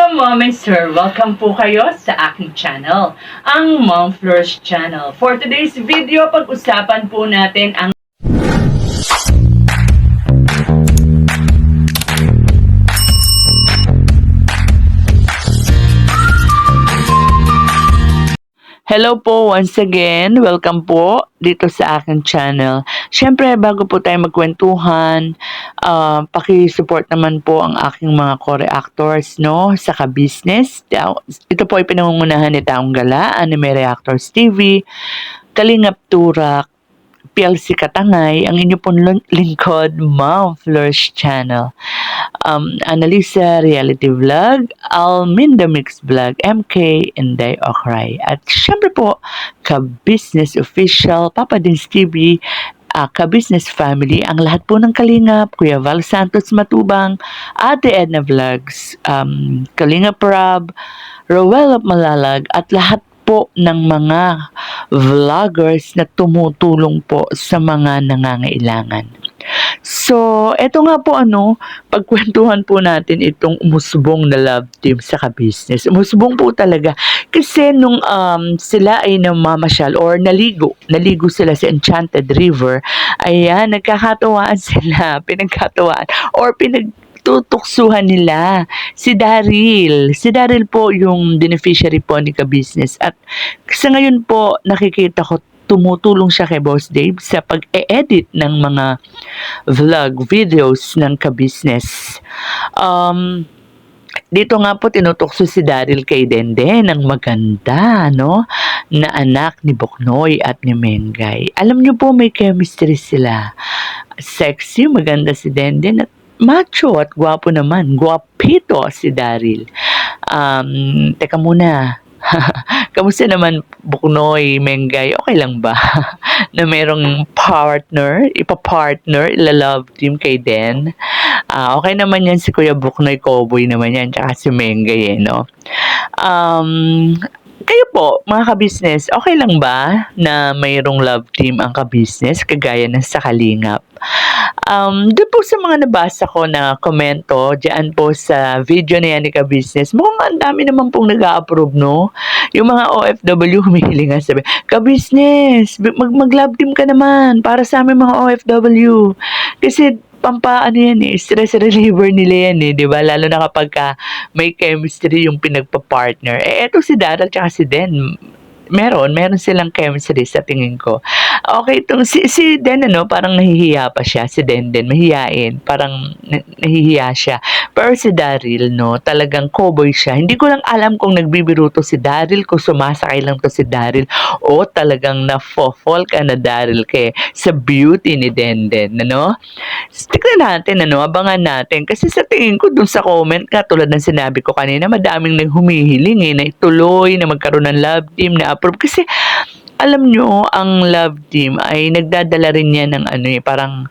Mom and Sir! Welcome po kayo sa aking channel, ang Mom Flourish Channel. For today's video, pag-usapan po natin ang Hello po once again. Welcome po dito sa aking channel. Siyempre, bago po tayo magkwentuhan, paki-support naman po ang aking mga co-reactors, no, sa ka-business. Ito po ay pinangungunahan ni Taong Gala, Anime Reactors TV, Kalingap Turak, PLC Katangay, ang inyo pong lingkod, Mom Flourish Channel. Analisa Reality Vlog, Alminda Mix Vlog, MK, Inday Okray. At syempre po, Ka-Business Official, Papa Dins TV, Ka-Business Family, ang lahat po ng Kalingap, Kuya Val Santos Matubang, Ate Edna Vlogs, Kalingap Rob, Rowell of Malalag, at lahat po ng mga vloggers na tumutulong po sa mga nangangailangan. So, eto nga po pagkwentuhan po natin itong umusbong na love team sa ka-business. Umusbong po talaga. Kasi nung sila ay namamasyal or naligo sila sa Enchanted River, ayan, nagkakatawaan sila, pinagkatawaan, or tutuksuhan nila si Daryl. Si Daryl po yung beneficiary po ni ka-business. At sa ngayon po, nakikita ko tumutulong siya kay Boss Dave sa pag-e-edit ng mga vlog videos ng ka-business. Dito nga po tinutukso si Daryl kay Denden, ang maganda, no, na anak ni Boknoy at ni Mengay. Alam niyo po, may chemistry sila. Sexy, maganda si Denden at macho at gwapo naman. Gwapito si Daryl. Teka muna. Kamusta naman Buknoy, Mengay? Okay lang ba? Na merong partner, ipa-partner, ila-love team kay Den. Okay naman yan si Kuya Buknoy, Cowboy naman yan, tsaka si Mengay no? Kayo po, mga ka-business, okay lang ba na mayroong love team ang ka-business kagaya ng sa Kalingap? Doon po sa mga nabasa ko na komento diyan po sa video na yan ni ka-business, mukhang ang dami naman pong nag-a-approve, no? Yung mga OFW humihiling nga sabi, ka-business, mag-love team ka naman para sa aming mga OFW. Kasi yan stress reliever nila yan di ba? Lalo na kapag may chemistry yung pinagpa-partner. Eto si Daryl tsaka si Den, meron silang chemistry sa tingin ko. Okay, itong si Den parang nahihiya pa siya, si Den mahihiyain, parang nahihiya siya. Pero si Daryl talagang cowboy siya. Hindi ko lang alam kung nagbibiro to si Daryl, kung sumasakay lang to si Daryl, o talagang na-fall ka na Daryl sa beauty ni Den. Tignan natin, abangan natin. Kasi sa tingin ko dun sa comment ka, tulad ng sinabi ko kanina, madaming naghumihiling na ituloy na magkaroon ng love team na approve. Kasi alam nyo, ang love team ay nagdadala rin yan ng parang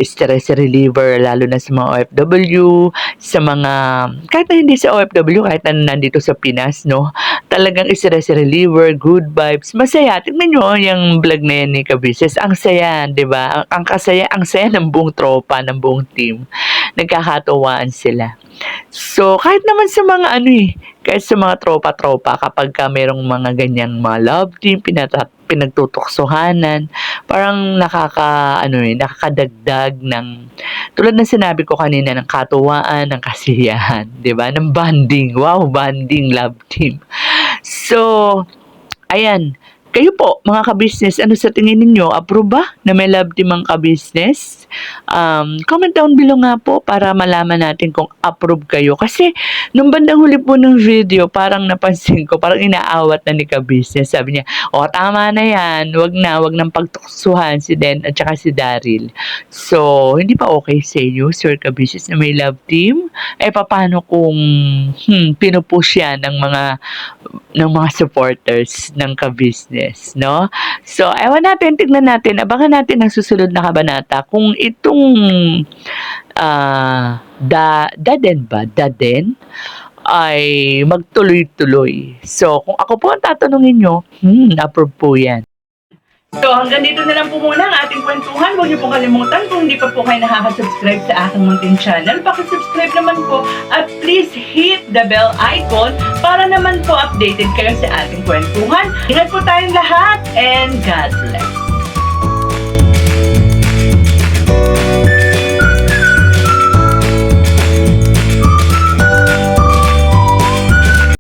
stress reliever, lalo na sa mga OFW, sa mga, kahit na hindi sa OFW, kahit na nandito sa Pinas, talagang stress reliever, good vibes, masaya. Tignan nyo yung vlog na yan ni ka-business, ang saya, di ba? Ang saya ng buong tropa, ng buong team. Nagkakatuwaan sila. So, kahit naman sa mga kahit sa mga tropa-tropa, kapag merong mga ganyang mga love team, pinagtutuksohanan, parang nakakadagdag ng, tulad ng sinabi ko kanina, ng katuwaan, ng kasiyahan, di ba? Ng bonding. Wow, bonding love team. So, ayan. Kayo po, mga ka-business, ano sa tingin ninyo? Approve ba na may love team ang ka-business? Comment down below nga po para malaman natin kung approve kayo. Kasi, nung bandang huli po ng video, parang napansin ko, parang inaawat na ni ka-business. Sabi niya, tama na yan. Wag nang pagtuksuhan si Den at saka si Daryl. So, hindi pa okay sa inyo, Sir ka-business, na may love team? Paano kung pinupush yan ng mga supporters ng ka-business, no? So, tignan natin, abangan natin ang susunod na kabanata kung itong Daden ay magtuloy-tuloy. So, kung ako po ang tatanungin nyo, approve po yan. So, hanggang dito na lang po muna ang ating kwentuhan. Huwag niyo pong kalimutan kung hindi pa po kayo nakaka-subscribe sa aking munting channel. Paki-subscribe naman po at please hit the bell icon para naman po updated kayo sa ating kwentuhan. Ingat po tayong lahat and God bless.